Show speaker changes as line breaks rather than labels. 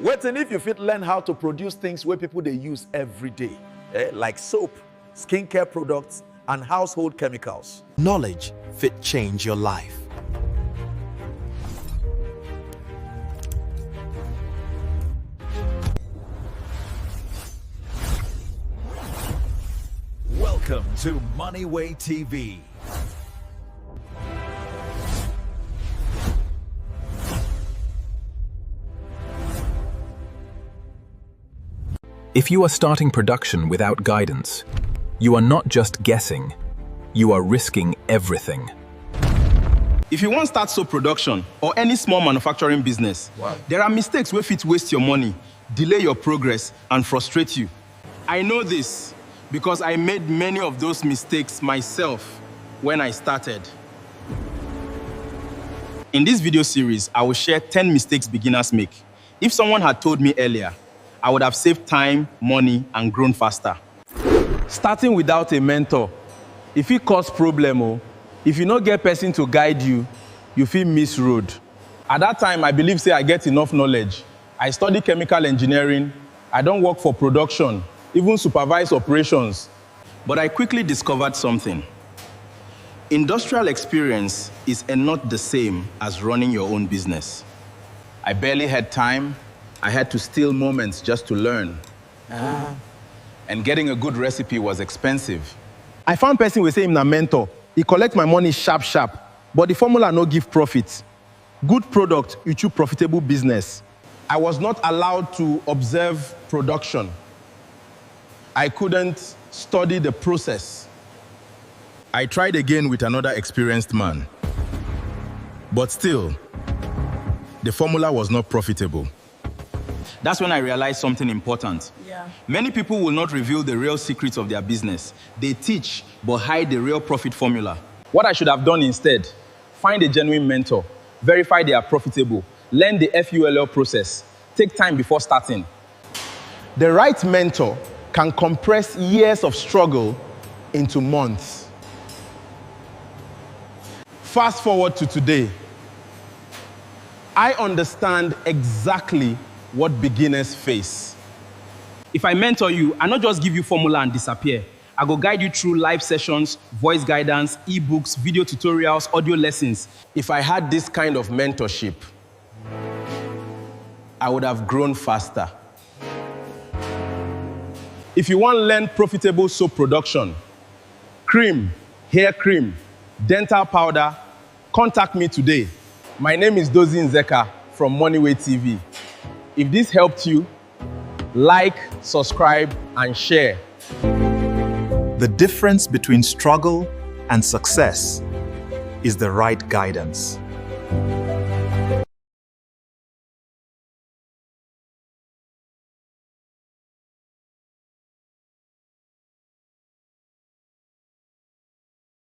What if you fit learn how to produce things where people they use every day, like soap, skincare products, and household chemicals.
Knowledge fit change your life.
Welcome to MONEYWAY TV.
If you are starting production without guidance, you are not just guessing, you are risking everything.
If you want to start soap production or any small manufacturing business, there are mistakes where fit waste your money, delay your progress, and frustrate you. I know this because I made many of those mistakes myself when I started. In this video series, I will share 10 mistakes beginners make. If someone had told me earlier, I would have saved time, money, and grown faster.
Starting without a mentor, if it cause problem, if you not get person to guide you, you feel miss road. At that time, I believe say I get enough knowledge. I study chemical engineering, I don't work for production, even supervise operations.
But I quickly discovered something. Industrial experience is not the same as running your own business. I barely had time. I had to steal moments just to learn. And getting a good recipe was expensive.
I found person will say him na mentor. He collect my money sharp, but the formula no give profit. Good product, you choose profitable business. I was not allowed to observe production. I couldn't study the process.
I tried again with another experienced man. But still, the formula was not profitable. That's when I realized something important. Many people will not reveal the real secrets of their business. They teach, but hide the real profit formula.
What I should have done instead, find a genuine mentor, verify they are profitable, learn the FULL process, take time before starting. The right mentor can compress years of struggle into months. Fast forward to today. I understand exactly what beginners face.
If I mentor you, I not just give you formula and disappear. I go guide you through live sessions, voice guidance, ebooks, video tutorials, audio lessons.
If I had this kind of mentorship, I would have grown faster. If you want to learn profitable soap production, cream, hair cream, dental powder, contact me today. My name is Dozie Nzeka from MONEYWAY TV. If this helped you, like, subscribe, and share.
The difference between struggle and success is the right guidance.